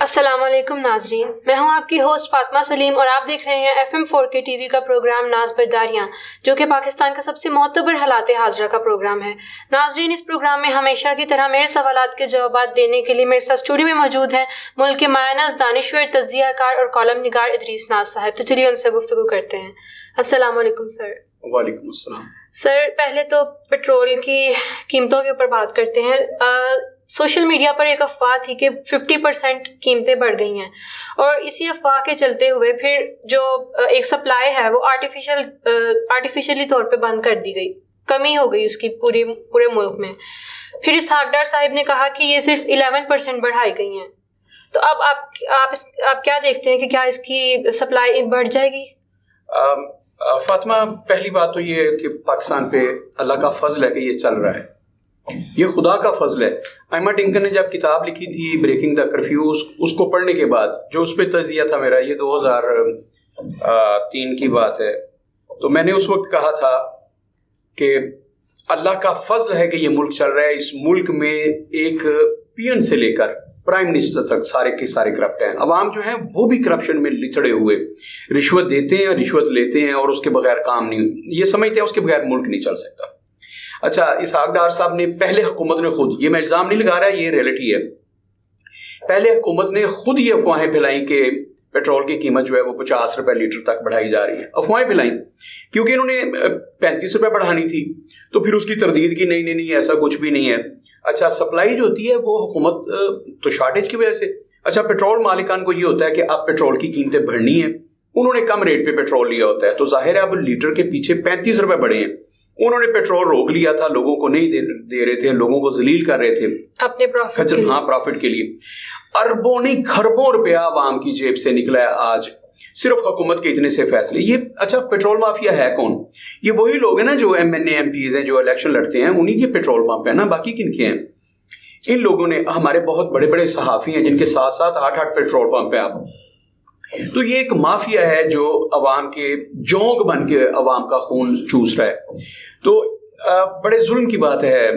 السلام علیکم ناظرین، میں ہوں آپ کی ہوسٹ فاطمہ سلیم اور آپ دیکھ رہے ہیں FM 4K TV کا پروگرام ناز برداریاں، جو کہ پاکستان کا سب سے معتبر حالات حاضرہ کا پروگرام ہے۔ ناظرین، اس پروگرام میں ہمیشہ کی طرح میرے سوالات کے جوابات دینے کے لیے میرے ساتھ اسٹوڈیو میں موجود ہیں ملک کے مایہ ناز دانشور، تجزیہ کار اور کالم نگار ادریس ناز صاحب۔ تو چلیے ان سے گفتگو کرتے ہیں۔ السلام علیکم سر۔ وعلیکم السلام۔ سر، پہلے تو پٹرول کی قیمتوں کے اوپر بات کرتے ہیں۔ سوشل میڈیا پر ایک افواہ تھی کہ 50% قیمتیں بڑھ گئی ہیں، اور اسی افواہ کے چلتے ہوئے پھر جو ایک سپلائی ہے وہ آرٹیفیشلی طور پہ بند کر دی گئی، کمی ہو گئی اس کی پورے ملک میں۔ پھر اسحاق ڈار صاحب نے کہا کہ یہ صرف 11% بڑھائی گئی ہیں۔ تو اب آپ کیا دیکھتے ہیں کہ کیا اس کی سپلائی بڑھ جائے گی؟ فاطمہ، پہلی بات تو یہ ہے کہ پاکستان پہ اللہ کا فضل ہے کہ یہ چل رہا ہے، یہ خدا کا فضل ہے۔ ایما ڈنکن نے جب کتاب لکھی تھی بریکنگ دا کرفیو، اس کو پڑھنے کے بعد جو اس پہ تجزیہ تھا میرا، یہ 2003 کی بات ہے، تو میں نے اس وقت کہا تھا کہ اللہ کا فضل ہے کہ یہ ملک چل رہا ہے۔ اس ملک میں ایک پین سے لے کر پرائم منسٹر تک سارے کے سارے کرپٹ ہیں۔ عوام جو ہیں وہ بھی کرپشن میں لتڑے ہوئے، رشوت دیتے ہیں، رشوت لیتے ہیں، اور اس کے بغیر کام نہیں، یہ سمجھتے ہیں اس کے بغیر ملک نہیں چل سکتا۔ اچھا، اسحاق ڈار صاحب نے پہلے حکومت نے خود، یہ میں الزام نہیں لگا رہا، یہ ریئلٹی ہے، پہلے حکومت نے خود یہ افواہیں پھیلائیں کہ پیٹرول کی قیمت جو ہے وہ 50 روپے لیٹر تک بڑھائی جا رہی ہے۔ افواہیں پھیلائیں کیونکہ انہوں نے 35 روپے بڑھانی تھی، تو پھر اس کی تردید کی نہیں ایسا کچھ بھی نہیں ہے۔ اچھا، سپلائی جو ہوتی ہے وہ حکومت تو شارٹیج کی وجہ سے، اچھا پیٹرول مالکان کو یہ ہوتا ہے کہ اب پیٹرول کی قیمتیں بڑھنی ہیں، انہوں نے کم ریٹ پہ پیٹرول لیا ہوتا ہے، تو ظاہر ہے اب لیٹر کے پیچھے 35 روپے بڑھے ہیں، انہوں نے پیٹرول روک لیا تھا، لوگوں کو نہیں دے رہے تھے، لوگوں کو ذلیل کر رہے تھے اپنے پروفٹ کے لیے۔ اربوں نہیں کھربوں روپیہ عوام کی جیب سے نکلا ہے آج، صرف حکومت کے اتنے سے فیصلے۔ یہ اچھا، پیٹرول مافیا ہے کون؟ یہ وہی لوگ ہیں نا جو MNA MPs ہیں، جو الیکشن لڑتے ہیں، انہی کے پیٹرول پمپ ہیں نا، باقی کن کے ہیں؟ ان لوگوں نے، ہمارے بہت بڑے بڑے صحافی ہیں جن کے ساتھ ساتھ 8 پیٹرول پمپ ہیں اب، تو یہ ایک مافیا ہے جو عوام کے جونک بن کے عوام کا خون چوس رہا ہے۔ تو بڑے ظلم کی بات ہے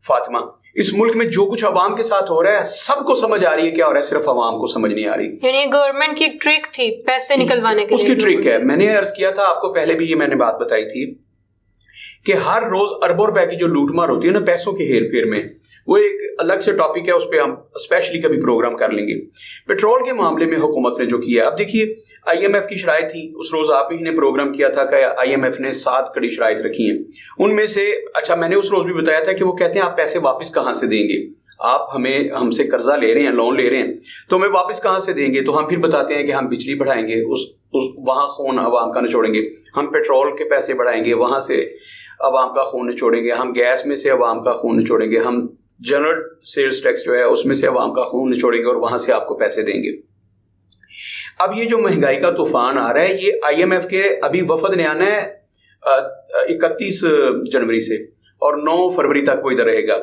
فاطمہ، اس ملک میں جو کچھ عوام کے ساتھ ہو رہا ہے سب کو سمجھ آ رہی ہے کیا ہو رہا ہے، صرف عوام کو سمجھ نہیں آ رہی۔ یعنی گورنمنٹ کی ایک ٹرک تھی پیسے نکلوانے کے لیے، اس کی ٹرک ہے۔ میں نے عرض کیا تھا آپ کو پہلے بھی، یہ میں نے بات بتائی تھی کہ ہر روز اربوں روپے کی جو لوٹ مار ہوتی ہے نا پیسوں کے ہیر پھیر میں، وہ ایک الگ سے ٹاپک ہے، اس پہ ہم اسپیشلی کبھی پروگرام کر لیں گے۔ پیٹرول کے معاملے میں حکومت نے جو کیا، اب دیکھیے IMF کی شرائط تھی، اس روز آپ ہی نے پروگرام کیا تھا کہ IMF نے 7 کڑی شرائط رکھی ہیں، ان میں سے اچھا میں نے اس روز بھی بتایا تھا کہ وہ کہتے ہیں آپ پیسے واپس کہاں سے دیں گے، آپ ہم سے قرضہ لے رہے ہیں، لون لے رہے ہیں، تو ہمیں واپس کہاں سے دیں گے؟ تو ہم پھر بتاتے ہیں کہ ہم بجلی بڑھائیں گے، وہاں خون عوام کا نچوڑیں گے، ہم پیٹرول کے پیسے بڑھائیں گے، وہاں سے عوام کا خون نچوڑیں گے، ہم گیس میں سے عوام کا خون نچوڑیں گے، ہم جنرل سیلز ٹیکس جو ہے اس میں سے عوام کا خون نچوڑیں گے اور وہاں سے آپ کو پیسے دیں گے۔ اب یہ جو مہنگائی کا طوفان آ رہا ہے، یہ IMF کے ابھی وفد نے آنا ہے 31 جنوری سے، اور 9 فروری تک وہ ادھر رہے گا۔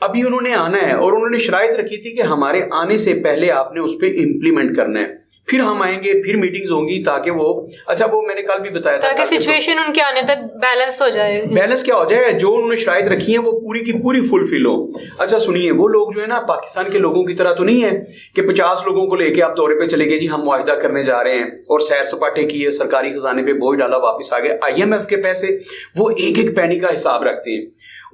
ابھی انہوں نے آنا ہے اور انہوں نے شرائط رکھی تھی کہ ہمارے آنے سے پہلے آپ نے اس پہ امپلیمنٹ کرنا ہے، پھر ہم آئیں گے، پھر میٹنگز ہوں گی تاکہ وہ، اچھا وہ میں نے کل بھی بتایا تھا، تاکہ سچویشن ان کے آنے تک بیلنس ہو جائے۔ بیلنس کیا ہو جائے؟ جو انہوں نے شرائط رکھی ہیں وہ پوری کی پوری فلفل ہو۔ اچھا سنیے، وہ لوگ جو ہے نا پاکستان کے لوگوں کی طرح تو نہیں ہے کہ 50 لوگوں کو لے کے آپ دورے پہ چلے گئے، جی ہم معاہدہ کرنے جا رہے ہیں اور سیر سپاٹے کیے، سرکاری خزانے پہ بوجھ ڈالا، واپس آ گئے۔ IMF کے پیسے وہ ایک ایک پینی کا حساب رکھتے ہیں،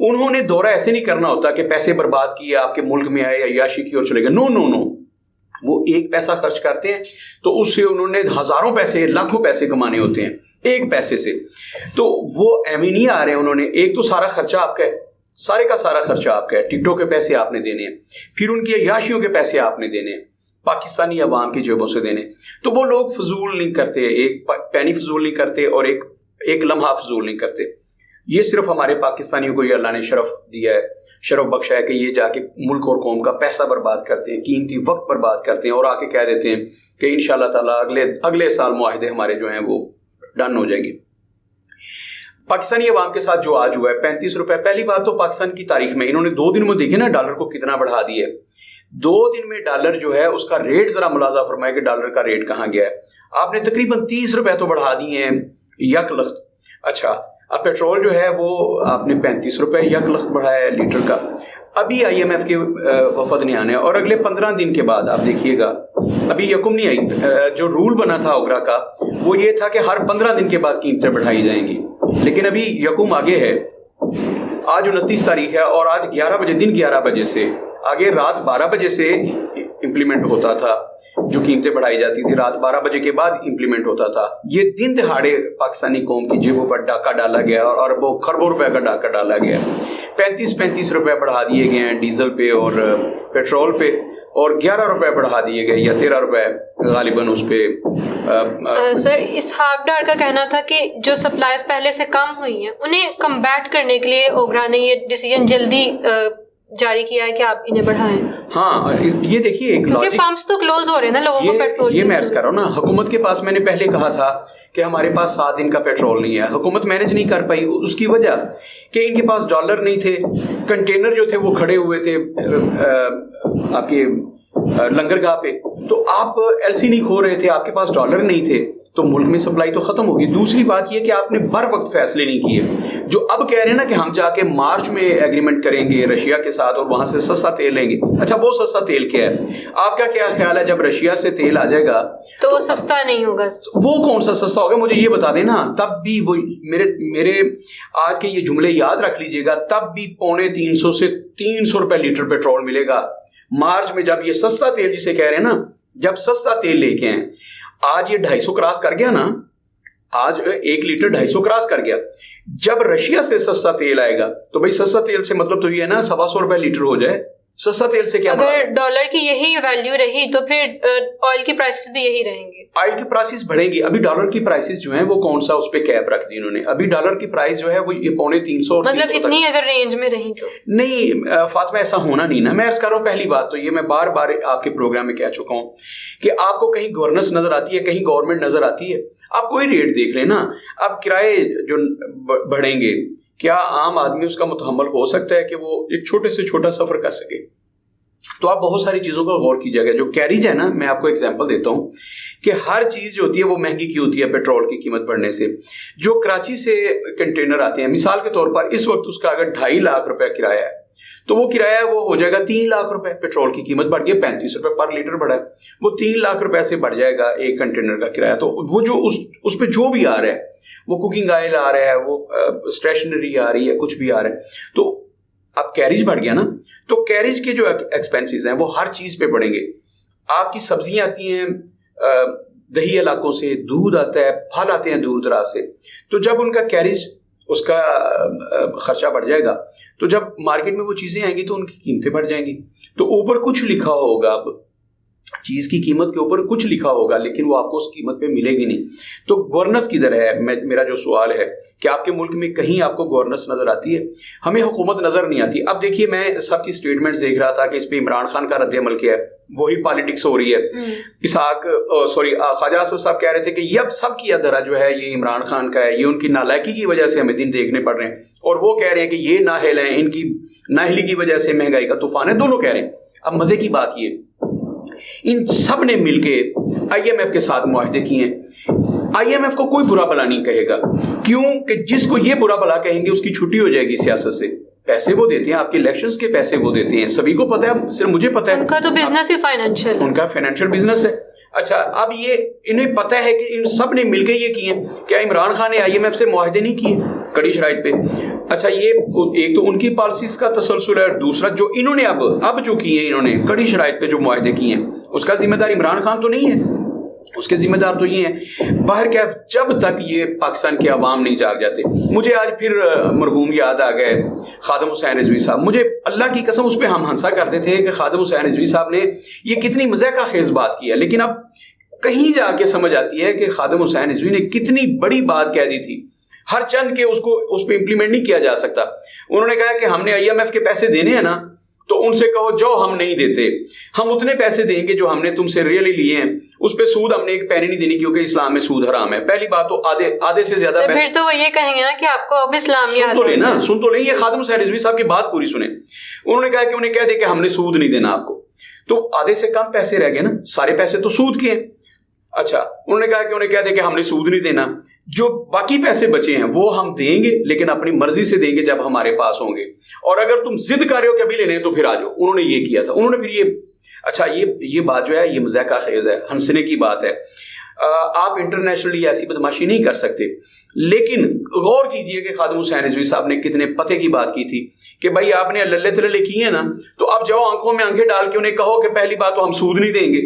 انہوں نے دورہ ایسے نہیں کرنا ہوتا کہ پیسے برباد کیے، آپ کے ملک میں آئے عیاشی کی اور چلے گئے، نو، وہ ایک پیسہ خرچ کرتے ہیں تو اس سے انہوں نے ہزاروں پیسے، لاکھوں پیسے کمانے ہوتے ہیں ایک پیسے سے، تو وہ ایم ہی نہیں آ رہے ہیں۔ انہوں نے ایک تو سارا خرچہ آپ کا ہے، سارے کا سارا خرچہ آپ کا ہے، ٹکٹوں کے پیسے آپ نے دینے ہیں، پھر ان کی عیاشیوں کے پیسے آپ نے دینے ہیں، پاکستانی عوام کی جیبوں سے دینے، تو وہ لوگ فضول نہیں کرتے، ایک پینی فضول نہیں کرتے اور ایک لمحہ فضول نہیں کرتے۔ یہ صرف ہمارے پاکستانیوں کو یہ اللہ نے شرف دیا ہے، شرف بخشا ہے کہ یہ جا کے ملک اور قوم کا پیسہ برباد کرتے ہیں، قیمتی وقت برباد کرتے ہیں اور آ کے کہہ دیتے ہیں کہ انشاءاللہ تعالیٰ اگلے سال معاہدے ہمارے جو ہیں وہ ڈن ہو جائیں گے۔ پاکستانی عوام کے ساتھ جو آج ہوا ہے 35 روپے، پہلی بات تو پاکستان کی تاریخ میں انہوں نے 2 دن میں دیکھے نا ڈالر کو کتنا بڑھا دیا ہے، 2 دن میں ڈالر جو ہے اس کا ریٹ ذرا ملاحظہ فرمائے کہ ڈالر کا ریٹ کہاں گیا ہے، آپ نے تقریباً 30 روپے تو بڑھا دیے ہیں یک لخت۔ اچھا، اب پیٹرول جو ہے وہ آپ نے 35 روپے یک لخت بڑھایا ہے لیٹر کا۔ ابھی IMF کے وفد نے آنے اور اگلے 15 دن کے بعد آپ دیکھیے گا ابھی یکم نہیں آئی. جو رول بنا تھا اوگرا کا وہ یہ تھا کہ ہر 15 دن کے بعد قیمتیں بڑھائی جائیں گی, لیکن ابھی یکم آگے ہے, آج 29 تاریخ ہے اور آج 11 بجے دن 11 بجے سے آگے رات 12 بجے سے امپلیمنٹ ہوتا تھا. جو قیمتیں بڑھائی جاتی تھی رات 12 بجے کے بعد امپلیمنٹ ہوتا تھا. یہ دن دہاڑے پاکستانی قوم کی جیبوں پر ڈاکہ ڈالا گیا اور اربوں خربوں روپے کا ڈاکہ ڈالا گیا. 35 روپے بڑھا دیے گئے ہیں ڈیزل پہ اور پیٹرول پہ, اور 11 روپے بڑھا دیے گئے یا 13 روپے غالباً اس پہ. سر اسحاق ڈار کا کہنا تھا کہ جو سپلائیز پہلے سے کم ہوئی ہیں انہیں کمبیٹ کرنے کے لیے اوگرا نے یہ ڈیسیجن جلدی جاری کیا ہے کہ آپ انہیں بڑھائیں. ہاں یہ دیکھیے ایک کیونکہ پمپس تو کلوز ہو رہے ہیں نا لوگوں کو پیٹرول. یہ میں عرض کر رہا ہوں نا, حکومت کے پاس میں نے پہلے کہا تھا کہ ہمارے پاس 7 دن کا پیٹرول نہیں ہے, حکومت مینج نہیں کر پائی. اس کی وجہ کہ ان کے پاس ڈالر نہیں تھے, کنٹینر جو تھے وہ کھڑے ہوئے تھے آپ کے لنگر گاہ پہ, تو آپ ایل سی نہیں کھو رہے تھے, آپ کے پاس ڈالر نہیں تھے, تو ملک میں سپلائی تو ختم ہوگی. دوسری بات یہ کہ آپ نے بر وقت فیصلے نہیں کیے. جو اب کہہ رہے ہیں نا کہ ہم جا کے مارچ میں ایگریمنٹ کریں گے رشیا کے ساتھ اور وہاں سے سستا تیل لیں گے. اچھا وہ سستا تیل کیا ہے؟ آپ کا کیا خیال ہے جب رشیا سے تیل آ جائے گا تو وہ سستا نہیں ہوگا؟ وہ کون سا سستا ہوگا مجھے یہ بتا دیں نا. تب بھی وہ میرے آج کے یہ جملے یاد رکھ لیجئے گا, تب بھی 250 سے 300 روپے لیٹر پیٹرول ملے گا مارچ میں. جب یہ سستا تیل جسے کہہ رہے ہیں نا, جب سستا تیل لے کے ہیں, آج یہ 250 کراس کر گیا نا, آج 1 لیٹر 250 کراس کر گیا. جب رشیا سے سستا تیل آئے گا تو بھائی سستا تیل سے مطلب تو یہ ہے نا 125 روپے لیٹر ہو جائے. سستا تیل سے کیا اگر ڈالر کی یہی ویلیو رہی تو پھر آئل کی پرائسز بھی یہی رہیں گے. آئل کی پرائسز بڑھیں گی. ابھی ڈالر کی پرائسز جو ہیں وہ کون سا اس پہ کیپ رکھ دی انہوں نے. ابھی ڈالر کی پرائس جو ہے وہ یہ 350 مطلب اتنی اگر رینج میں رہی تو نہیں. فاطمہ ایسا ہونا نہیں نا. میں عرض کر رہا ہوں پہلی بات تو یہ میں بار بار آپ کے پروگرام میں کہہ چکا ہوں کہ آپ کو کہیں گورننس نظر آتی ہے, کہیں گورنمنٹ نظر آتی ہے, آپ کوئی ریٹ دیکھ لیں نا. اب کرائے جو بڑھیں گے, کیا عام آدمی اس کا متحمل ہو سکتا ہے کہ وہ ایک چھوٹے سے چھوٹا سفر کر سکے؟ تو آپ بہت ساری چیزوں کا غور کیجیے گا. جو کیریج ہے نا, میں آپ کو ایگزامپل دیتا ہوں کہ ہر چیز جو ہوتی ہے وہ مہنگی کی ہوتی ہے پیٹرول کی قیمت بڑھنے سے. جو کراچی سے کنٹینر آتے ہیں مثال کے طور پر, اس وقت اس کا اگر 2.5 لاکھ روپے کرایہ ہے تو وہ کرایہ وہ ہو جائے گا 3 لاکھ روپے. پیٹرول کی قیمت بڑھ گئی, 35 روپے پر لیٹر بڑھا ہے, وہ 3 لاکھ روپے سے بڑھ جائے گا ایک کنٹینر کا کرایہ. تو وہ جو اس پہ جو بھی آ رہا ہے, وہ کوکنگ آئل آ رہا ہے, وہ اسٹیشنری آ رہی ہے, کچھ بھی آ رہا ہے, تو اب کیریج بڑھ گیا نا, تو کیریج کے جو ایکسپینسز ہیں وہ ہر چیز پہ بڑھیں گے. آپ کی سبزیاں آتی ہیں دہی علاقوں سے, دودھ آتا ہے, پھل آتے ہیں دور دراز سے, تو جب ان کا کیریج اس کا خرچہ بڑھ جائے گا تو جب مارکیٹ میں وہ چیزیں آئیں گی تو ان کی قیمتیں بڑھ جائیں گی. تو اوپر کچھ لکھا ہوگا, اب چیز کی قیمت کے اوپر کچھ لکھا ہوگا لیکن وہ آپ کو اس قیمت پہ ملے گی نہیں. تو گورننس کدھر ہے؟ میرا جو سوال ہے کہ آپ کے ملک میں کہیں آپ کو گورننس نظر آتی ہے؟ ہمیں حکومت نظر نہیں آتی. اب دیکھیے میں سب کی سٹیٹمنٹس دیکھ رہا تھا کہ اس پہ عمران خان کا رد عمل کیا ہے, وہی پالیٹکس ہو رہی ہے. خواجہ آصف صاحب کہہ رہے تھے کہ یہ سب کی ادھرا جو ہے یہ عمران خان کا ہے, یہ ان کی نالائکی کی وجہ سے ہمیں دن دیکھنے پڑ رہے ہیں, اور وہ کہہ رہے ہیں کہ یہ نااہل ہیں, ان کی نااہلی کی وجہ سے مہنگائی کا طوفان ہے. دونوں کہہ رہے ہیں. اب مزے کی بات یہ, ان سب نے مل کے آئی ایم ایف کے ساتھ معاہدے کیے ہیں. آئی ایم ایف کو کوئی برا بلا نہیں کہے گا, کیوں کہ جس کو یہ برا بلا کہیں گے اس کی چھٹی ہو جائے گی سیاست سے. پیسے وہ دیتے ہیں, آپ کے الیکشنز کے پیسے وہ دیتے ہیں, سبھی کو پتہ ہے, صرف مجھے پتہ ہے. ان کا تو بزنس ہی فائنینشیل, ان کا فائنینشیل بزنس ہے. اچھا اب یہ انہیں پتہ ہے کہ ان سب نے مل کے یہ کیے. کیا عمران خان نے آئی ایم ایف سے معاہدے نہیں کیے کڑی شرائط پہ؟ اچھا یہ ایک تو ان کی پالیسیز کا تسلسل ہے, دوسرا جو انہوں نے اب جو کیے ہیں, انہوں نے کڑی شرائط پہ جو معاہدے کیے ہیں اس کا ذمہ دار عمران خان تو نہیں ہے, اس کے ذمہ دار تو یہ ہیں. باہر کیا جب تک یہ پاکستان کے عوام نہیں جاگ جاتے. مجھے آج پھر مرحوم یاد آ گئے خادم حسین رضوی صاحب. مجھے اللہ کی قسم اس پہ ہم ہنسا کرتے تھے کہ خادم حسین رضوی صاحب نے یہ کتنی مزاح کا خیز بات کی ہے, لیکن اب کہیں جا کے سمجھ آتی ہے کہ خادم حسین رضوی نے کتنی بڑی بات کہہ دی تھی. ہر چند کے اس پہ امپلیمنٹ نہیں کیا جا سکتا. انہوں نے کہا کہ ہم نے آئی ایم ایف کے پیسے دینے ہیں نا, تو ان سے کہو جو ہم نہیں دیتے, ہم اتنے پیسے دیں گے جو ہم نے تم سے ریئلی لیے ہیں, اس پہ سود ہم نے ایک پینی نہیں دینی کیونکہ اسلام میں سود حرام ہے. پہلی بات تو آدھے سے زیادہ پیسے. پھر تو وہ یہ کہیں گے نا کہ آپ کو اب اسلام سن تو لیں. یہ خادم حسین رضوی صاحب کی بات پوری سنیں. انہوں نے کہا کہ انہیں کہہ دے کہ ہم نے سود نہیں دینا آپ کو, تو آدھے سے کم پیسے رہ گئے نا, سارے پیسے تو سود کے ہیں. اچھا انہوں نے کہا کہ انہیں کہہ دے کہ ہم نے سود نہیں دینا, جو باقی پیسے بچے ہیں وہ ہم دیں گے لیکن اپنی مرضی سے دیں گے جب ہمارے پاس ہوں گے, اور اگر تم ضد کر رہے ہو کہ ابھی لینے تو پھر آ جاؤ. انہوں نے یہ کیا تھا. انہوں نے پھر یہ اچھا یہ بات جو ہے یہ مضحکہ خیز ہے, ہنسنے کی بات ہے. آپ انٹرنیشنلی ایسی بدماشی نہیں کر سکتے, لیکن غور کیجئے کہ خادم حسین رضوی صاحب نے کتنے پتے کی بات کی تھی کہ بھائی آپ نے اللہ تللے کی ہے نا, تو اب جاؤ آنکھوں میں آنکھیں ڈال کے انہیں کہو کہ پہلی بات تو ہم سود نہیں دیں گے.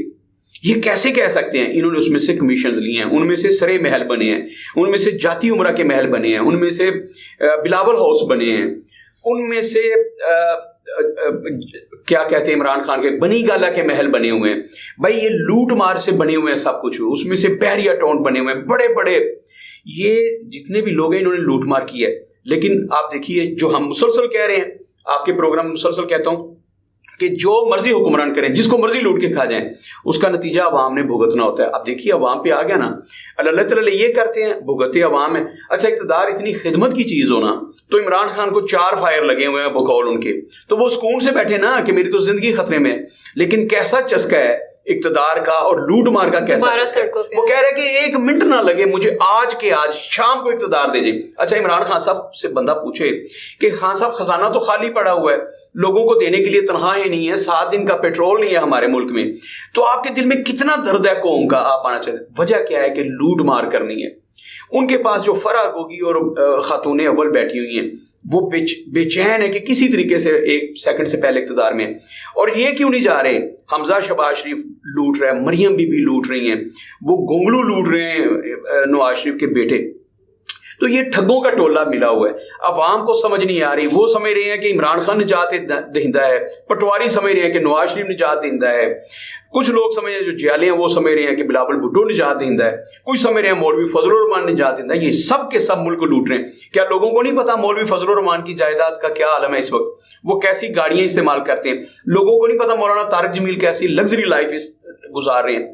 یہ کیسے کہہ سکتے ہیں؟ انہوں نے اس میں سے کمیشنز لی ہیں, ان میں سے سرے محل بنے ہیں, ان میں سے جاتی عمرہ کے محل بنے ہیں, ان میں سے بلاول ہاؤس بنے ہیں, ان میں سے کیا کہتے ہیں عمران خان کے بنی گالا کے محل بنے ہوئے ہیں. بھائی یہ لوٹ مار سے بنے ہوئے ہیں سب کچھ, اس میں سے بحریہ ٹاؤن بنے ہوئے ہیں بڑے بڑے. یہ جتنے بھی لوگ ہیں انہوں نے لوٹ مار کی ہے. لیکن آپ دیکھیے جو ہم مسلسل کہہ رہے ہیں, آپ کے پروگرام مسلسل کہتا ہوں کہ جو مرضی حکمران کریں, جس کو مرضی لوٹ کے کھا جائیں, اس کا نتیجہ عوام نے بھگتنا ہوتا ہے. اب دیکھیے عوام پہ آ گیا نا, اللہ تعالیٰ یہ کرتے ہیں, بھگتے عوام ہے. اچھا اقتدار اتنی خدمت کی چیز ہونا, تو عمران خان کو 4 فائر لگے ہوئے ہیں بقول ان کے, تو وہ سکون سے بیٹھے نا کہ میری تو زندگی خطرے میں ہے. لیکن کیسا چسکا ہے اقتدار کا اور لوٹ مار کا, کیسا وہ کہہ رہے کہ 1 منٹ نہ لگے مجھے آج کے آج شام کو اقتدار دے جائے. اچھا عمران خان صاحب سے بندہ پوچھے کہ خان صاحب خزانہ تو خالی پڑا ہوا ہے, لوگوں کو دینے کے لیے تنخواہیں نہیں ہے, 7 دن کا پیٹرول نہیں ہے ہمارے ملک میں, تو آپ کے دل میں کتنا درد ہے قوم کا, آپ آنا چاہتے. وجہ کیا ہے کہ لوٹ مار کرنی ہے. ان کے پاس جو فرح گوگی اور خاتون اول بیٹھی ہوئی ہیں وہ بے چین ہے کہ کسی طریقے سے 1 سیکنڈ سے پہلے اقتدار میں. اور یہ کیوں نہیں جا رہے؟ حمزہ شہباز شریف لوٹ رہا ہے, مریم بی بی لوٹ رہی ہیں, وہ گونگلو لوٹ رہے ہیں نواز شریف کے بیٹے. تو یہ ٹھگوں کا ٹولہ ملا ہوا ہے. عوام کو سمجھ نہیں آ رہی, وہ سمجھ رہے ہیں کہ عمران خان نجات دہندہ ہے, پٹواری سمجھ رہے ہیں کہ نواز شریف نجات دہندہ ہے, کچھ لوگ سمجھ رہے ہیں جو جیالے ہیں وہ سمجھ رہے ہیں کہ بلاول بھٹو نجات دہندہ ہے, کچھ سمجھ رہے ہیں مولوی فضل الرحمان نجات دہندہ ہے. یہ سب کے سب ملک کو لوٹ رہے ہیں. کیا لوگوں کو نہیں پتا مولوی فضل الرحمان کی جائیداد کا کیا عالم ہے اس وقت, وہ کیسی گاڑیاں استعمال کرتے ہیں؟ لوگوں کو نہیں پتا مولانا طارق جمیل کیسی لگژری لائف گزار رہے ہیں.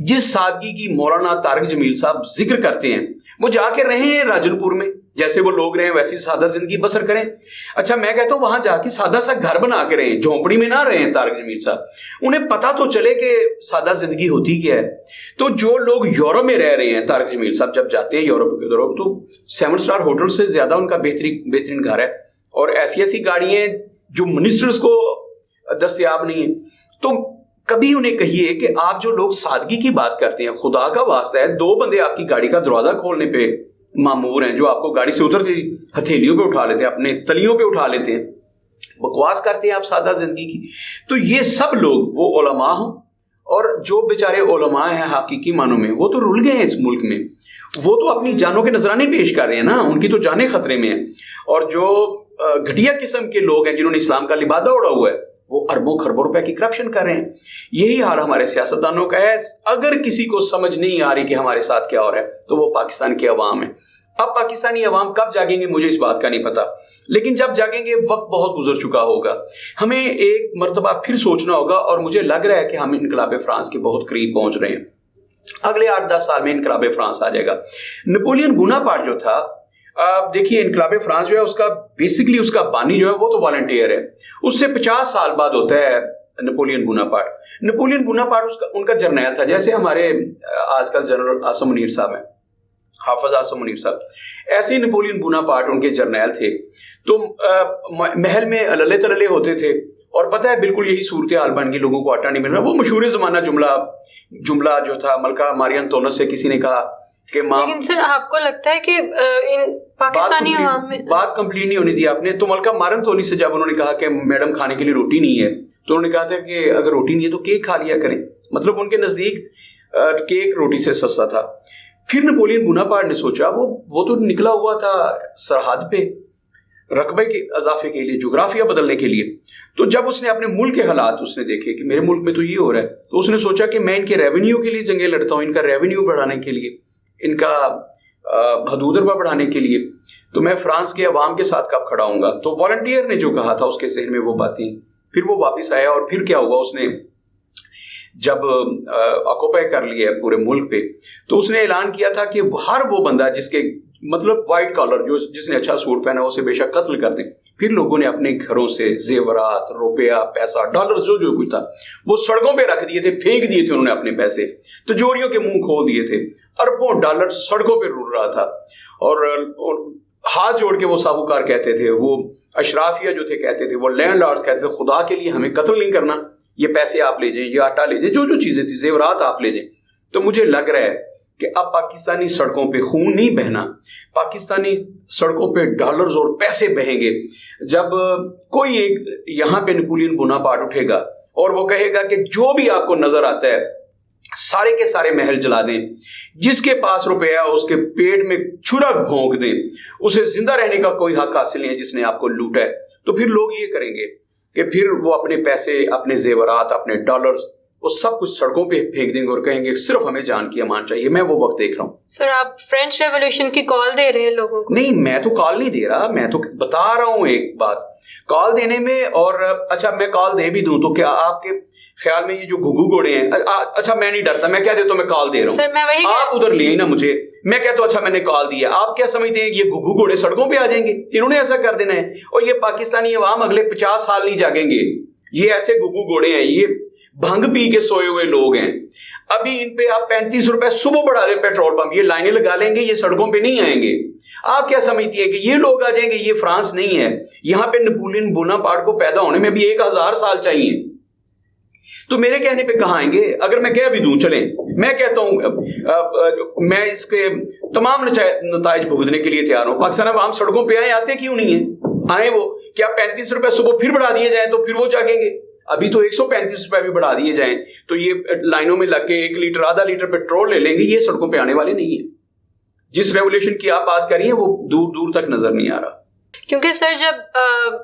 جس سادگی کی مولانا طارق جمیل صاحب ذکر کرتے ہیں وہ جا کے رہے ہیں راجن پور میں, جیسے وہ لوگ رہے ہیں ویسی سادہ زندگی بسر کریں. اچھا میں کہتا ہوں وہاں جا کے سادہ سا گھر بنا کے رہیں, جھونپڑی میں نہ رہیں. طارق جمیل صاحب انہیں پتا تو چلے کہ سادہ زندگی ہوتی کیا ہے. تو جو لوگ یورپ میں رہ رہے ہیں, طارق جمیل صاحب جب جاتے ہیں یورپ کی طرف تو 7 اسٹار ہوٹل سے زیادہ ان کا بہترین گھر ہے, اور ایسی گاڑیاں جو منسٹرز کو دستیاب نہیں ہیں. تو کبھی انہیں کہیے کہ آپ جو لوگ سادگی کی بات کرتے ہیں, خدا کا واسطہ ہے 2 بندے آپ کی گاڑی کا دروازہ کھولنے پہ مامور ہیں, جو آپ کو گاڑی سے اترتے ہتھیلیوں پہ اٹھا لیتے ہیں, اپنے تلیوں پہ اٹھا لیتے ہیں, بکواس کرتے ہیں آپ سادہ زندگی کی. تو یہ سب لوگ وہ علماء ہوں, اور جو بیچارے علماء ہیں حقیقی معنوں میں وہ تو رل گئے ہیں اس ملک میں, وہ تو اپنی جانوں کے نذرانے پیش کر رہے ہیں نا, ان کی تو جانیں خطرے میں ہیں. اور جو گھٹیا قسم کے لوگ ہیں جنہوں نے اسلام کا لبادہ اڑا ہوا ہے وہ اربوں خربوں روپے کی کرپشن کر رہے ہیں. یہی حال ہمارے سیاستدانوں کا ہے. اگر کسی کو سمجھ نہیں آ رہی کہ ہمارے ساتھ کیا ہو رہا ہے تو وہ پاکستان کے عوام ہیں. اب پاکستانی عوام کب جاگیں گے مجھے اس بات کا نہیں پتا, لیکن جب جاگیں گے وقت بہت گزر چکا ہوگا. ہمیں ایک مرتبہ پھر سوچنا ہوگا, اور مجھے لگ رہا ہے کہ ہم انقلاب فرانس کے بہت قریب پہنچ رہے ہیں. اگلے 8-10 سال میں انقلاب فرانس آ جائے گا. نپولین بوناپارٹ جو تھا, دیکھیے انقلاب فرانس جو ہے اس کا بیسکلی اس کا بانی جو ہے وہ تو والنٹیئر ہے. اس سے 50 سال بعد ہوتا ہے نپولین بوناپارٹ. نپولین بوناپارٹ ان کا جرنیل تھا, جیسے ہمارے آج کل جنرل آصم منیر صاحب ہیں, حافظ آصم منیر صاحب, ایسے ہی نپولین بوناپارٹ ان کے جرنیل تھے. تو محل میں اللے تللے ہوتے تھے, اور پتہ ہے بالکل یہی صورتحال بن گئی, لوگوں کو آٹا نہیں مل رہا. وہ مشہور زمانہ جملہ جو تھا ملکہ مارین تونس سے کسی نے کہا کہ لیکن سر آپ کو لگتا ہے کہ پاکستانی عوام میں بات کمپلیٹ نہیں ہونی دی آپ نے. تو ملکہ مارین تونس سے جب انہوں نے کہا کہ میڈم کھانے کے لیے روٹی نہیں ہے, تو انہوں نے کہا تھا کہ اگر روٹی نہیں ہے تو کیک کھا لیا کریں. مطلب ان کے نزدیک کیک روٹی سے سستا تھا. پھر نپولین بوناپارٹ نے سوچا وہ تو نکلا ہوا تھا سرحد پہ رقبے کے اضافے کے لیے, جغرافیہ بدلنے کے لیے. تو جب اس نے اپنے ملک کے حالات اس نے دیکھے کہ میرے ملک میں تو یہ ہو رہا ہے, تو اس نے سوچا کہ میں ان کے ریونیو کے لیے جنگیں لڑتا ہوں, ان کا ریونیو بڑھانے کے لیے, ان کا حدود اربا بڑھانے کے لیے, تو میں فرانس کے عوام کے ساتھ کب کھڑا ہوں گا. تو والنٹیئر نے جو کہا تھا اس کے ذہن میں وہ باتیں, پھر وہ واپس آیا. اور پھر کیا ہوا, اس نے جب آکوپائی کر لیا ہے پورے ملک پہ, تو اس نے اعلان کیا تھا کہ ہر وہ بندہ جس کے مطلب وائٹ کالر جس نے اچھا سوٹ پہنا اسے بے شک قتل کر دیں. پھر لوگوں نے اپنے گھروں سے زیورات, روپیہ, پیسہ, ڈالر جو کچھ تھا وہ سڑکوں پہ رکھ دیے تھے, پھینک دیے تھے انہوں نے اپنے پیسے, تجوریوں کے منہ کھول دیے تھے. اربوں ڈالر سڑکوں پہ رول رہا تھا. اور ہاتھ جوڑ کے وہ ساہوکار کہتے تھے, وہ اشرافیہ جو تھے کہتے تھے, وہ لینڈ لارڈز کہتے تھے خدا کے لیے ہمیں قتل نہیں کرنا, یہ پیسے آپ لے جائیں, یہ آٹا لے جائیں, جو جو چیزیں تھی, زیورات آپ لے جائیں. تو مجھے لگ رہا ہے کہ اب پاکستانی سڑکوں پہ خون نہیں بہنا, پاکستانی سڑکوں پہ ڈالرز اور پیسے بہیں گے جب کوئی ایک یہاں پہ نیپولین بوناپارٹ اٹھے گا اور وہ کہے گا کہ جو بھی آپ کو نظر آتا ہے سارے کے سارے محل جلا دیں, جس کے پاس روپیہ اس کے پیٹ میں چھرا بھونک دیں, اسے زندہ رہنے کا کوئی حق حاصل نہیں ہے جس نے آپ کو لوٹا ہے. تو پھر لوگ یہ کریں گے کہ پھر وہ اپنے پیسے, اپنے زیورات, اپنے ڈالرز, وہ سب کچھ سڑکوں پہ پھینک دیں گے اور کہیں گے صرف ہمیں جان کی امان چاہیے. میں وہ وقت دیکھ رہا ہوں. سر آپ فرینچ ریولیوشن کی کال دے رہے ہیں لوگوں کو؟ نہیں, میں تو کال نہیں دے رہا, میں تو بتا رہا ہوں ایک بات کال دینے میں. اور اچھا میں کال دے بھی دوں تو کیا آپ کے خیال میں یہ جو گھگو گھوڑے ہیں, اچھا میں نہیں ڈرتا, میں کہہ دیتا ہوں میں کال دے رہا ہوں, سر میں وہی آپ ادھر لے نا مجھے, میں کہتا ہوں اچھا میں نے کال دیا, آپ کیا سمجھتے ہیں یہ گھگو گھوڑے سڑکوں پہ آ جائیں گے؟ انہوں نے ایسا کر دینا ہے. اور یہ پاکستانی عوام اگلے 50 سال نہیں جاگیں گے. یہ ایسے گھگو گھوڑے ہیں, یہ بھنگ پی کے سوئے ہوئے لوگ ہیں. ابھی ان پہ آپ 35 روپے صبح بڑھا دیں پیٹرول پمپ, یہ لائنیں لگا لیں گے, یہ سڑکوں پہ نہیں آئیں گے. آپ کیا سمجھتی ہے کہ یہ لوگ آ جائیں گے؟ یہ فرانس نہیں ہے, یہاں پہ نیپولین بوناپارٹ کو پیدا ہونے میں بھی 1000 سال چاہیے. تو میرے کہنے پہ کہاں آئیں گے؟ اگر میں کہہ بھی دوں چلیں, میں کہتا ہوں میں اس کے تمام نتائج بھگتنے کے لیے تیار ہوں. پاکستان اب عام سڑکوں پہ آتے کیوں نہیں ہیں؟ آئیں وہ, کیا 35 روپے صبح پھر بڑھا دیے جائیں تو پھر وہ جاگیں گے؟ ابھی تو 135 روپے بھی بڑھا دیے جائیں تو یہ لائنوں میں لگ کے 1 لیٹر آدھا لیٹر پیٹرول لے لیں گے. یہ سڑکوں پہ آنے والے نہیں ہیں. جس ریولیوشن کی آپ بات کر رہی ہیں وہ دور دور تک نظر نہیں آ رہا. کیونکہ سر جب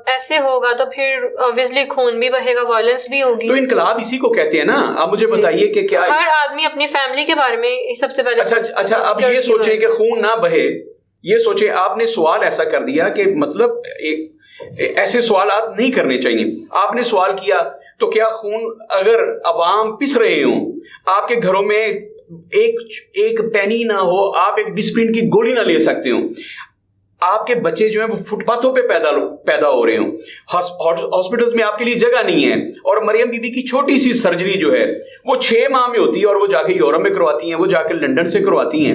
ایسے ہوگا تو پھر obviously خون بھی بہے گا, وائلنس بھی ہوگی. تو انقلاب اسی کو کہتے ہیں نا. اب مجھے بتائیے کہ کیا ہر آدمی اپنی فیملی کے بارے میں سب سے پہلے اچھا اب یہ سوچیں کہ خون نہ بہے, یہ سوچیں آپ نے سوال ایسا کر دیا کہ مطلب ایسے سوالات نہیں کرنے چاہیے. آپ نے سوال کیا تو کیا خون, اگر عوام پس رہے ہوں, آپ کے گھروں میں ایک پینی نہ ہو, آپ ایک ڈسپلن کی گولی نہ لے سکتے ہوں, آپ کے بچے جو ہیں وہ فٹ پاتھوں پہ پیدا ہو رہے ہوں, ہاسپٹلز میں آپ کے لیے جگہ نہیں ہے, اور مریم بی بی کی چھوٹی سی سرجری جو ہے وہ 6 ماہ میں ہوتی ہے اور وہ جا کے یورپ میں کرواتی ہیں, وہ جا کے لنڈن سے کرواتی ہیں,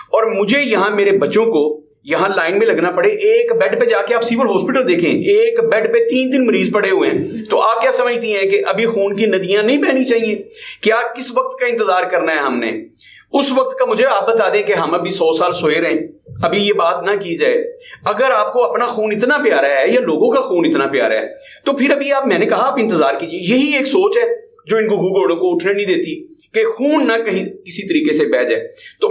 اور مجھے یہاں میرے بچوں کو یہاں لائن میں لگنا پڑے. ایک بیڈ پہ جا کے آپ سول ہاسپٹل دیکھیں, ایک بیڈ پہ 3 مریض پڑے ہوئے ہیں. تو آپ کیا سمجھتی ہیں کہ ابھی خون کی ندیاں نہیں بہنی چاہیے؟ کیا کس وقت کا انتظار کرنا ہے ہم نے؟ اس وقت کا مجھے آپ بتا دیں کہ ہم ابھی 100 سال سوئے رہیں, ابھی یہ بات نہ کی جائے. اگر آپ کو اپنا خون اتنا پیارا ہے یا لوگوں کا خون اتنا پیارا ہے تو پھر ابھی آپ, میں نے کہا آپ انتظار کیجیے. یہی ایک سوچ ہے جو ان کو گھوڑوں کو اٹھنے نہیں دیتی کہ خون نہ کہیں کسی طریقے سے بہہ جائے. تو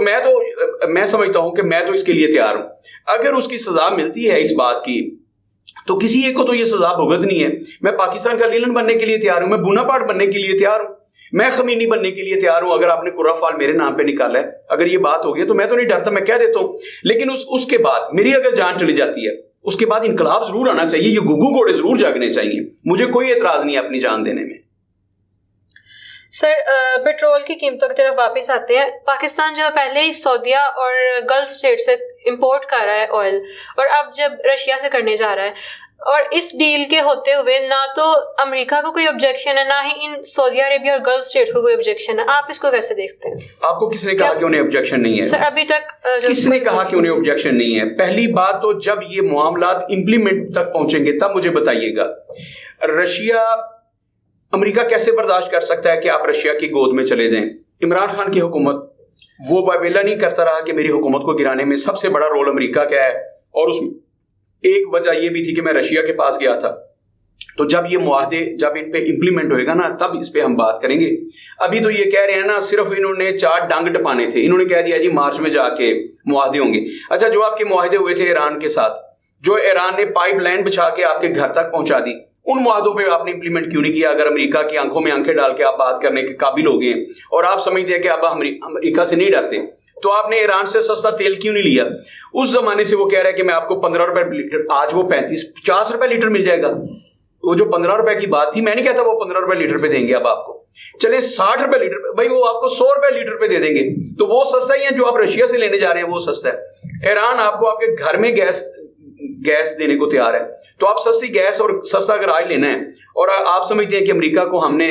میں سمجھتا ہوں کہ میں تو اس کے لیے تیار ہوں. اگر اس کی سزا ملتی ہے اس بات کی تو کسی ایک کو تو یہ سزا بھگتنی ہے. میں پاکستان کا لیلن بننے کے لیے تیار ہوں, میں بوناپارٹ بننے کے لیے تیار ہوں, میں خمینی بننے کے لیے تیار ہوں. اگر آپ نے قرہ فال میرے نام پہ نکالا ہے, اگر یہ بات ہو گئی تو میں تو نہیں ڈرتا, میں کہہ دیتا ہوں. لیکن اس کے بعد میری اگر جان چلی جاتی ہے, اس کے بعد انقلاب ضرور آنا چاہیے, یہ گھگو گھوڑے ضرور جاگنے چاہیے. مجھے کوئی اعتراض نہیں ہے اپنی جان دینے میں. سر پیٹرول کی قیمتوں کی طرف واپس آتے ہیں. پاکستان جو پہلے ہی سعودیہ اور گلف اسٹیٹ سے امپورٹ کر رہا ہے آئل, اور اب جب رشیا سے کرنے جا رہا ہے, اور اس ڈیل کے ہوتے ہوئے نہ تو امریکہ کو کوئی آبجیکشن ہے, نہ ہی ان سعودی عربیہ اور گلف اسٹیٹس کو کوئی آبجیکشن ہے. آپ اس کو کیسے دیکھتے ہیں؟ آپ کو کس نے کہا کہ انہیں آبجیکشن نہیں ہے؟ سر ابھی تک کس نے کہا کہ انہیں آبجیکشن نہیں ہے؟ پہلی بات تو جب یہ معاملات امپلیمنٹ تک پہنچیں گے تب مجھے بتائیے گا. رشیا, امریکہ کیسے برداشت کر سکتا ہے کہ آپ رشیا کی گود میں چلے جائیں؟ عمران خان کی حکومت وہ ویلا نہیں کرتا رہا کہ میری حکومت کو گرانے میں سب سے بڑا رول امریکہ کا ہے, اور اس میں ایک وجہ یہ بھی تھی کہ میں رشیا کے پاس گیا تھا. تو جب یہ معاہدے جب ان پہ امپلیمنٹ ہوئے گا نا تب اس پہ ہم بات کریں گے. ابھی تو یہ کہہ رہے ہیں نا, صرف انہوں نے 4 ڈانگ ٹپانے تھے. انہوں نے کہہ دیا جی مارچ میں جا کے معاہدے ہوں گے. اچھا جو آپ کے معاہدے ہوئے تھے ایران کے ساتھ, جو ایران نے پائپ لائن بچھا کے آپ کے گھر تک پہنچا دی, ان معاہدوں پہ آپ نے امپلیمنٹ کیوں نہیں کیا؟ اگر امریکہ کی آنکھوں میں آنکھیں ڈال کے آپ بات کرنے کے قابل ہو گئے اور آپ سمجھتے ہیں کہ اب امریکہ سے نہیں ڈرتے, تو آپ نے ایران سے سستا تیل کیوں نہیں لیا؟ اس زمانے سے وہ کہہ رہا ہے کہ میں آپ کو 15 روپے لیٹر, آج وہ 50 روپے لیٹر مل جائے گا. وہ جو 15 روپے کی بات تھی, میں نہیں کہتا وہ 15 روپے لیٹر پہ دیں گے اب آپ کو, چلے 60 روپے لیٹر پہ, بھائی وہ آپ کو 100 روپے لیٹر پہ دے دیں گے, تو وہ سستا ہی ہے. جو آپ رشیا سے لینے جا رہے ہیں وہ سستا ہے. ایران آپ کو آپ کے گھر میں گیس دینے کو تیار ہے, تو آپ سستی گیس اور سستا اگر آئل لینا ہے, اور آپ سمجھتے ہیں کہ امریکہ کو ہم نے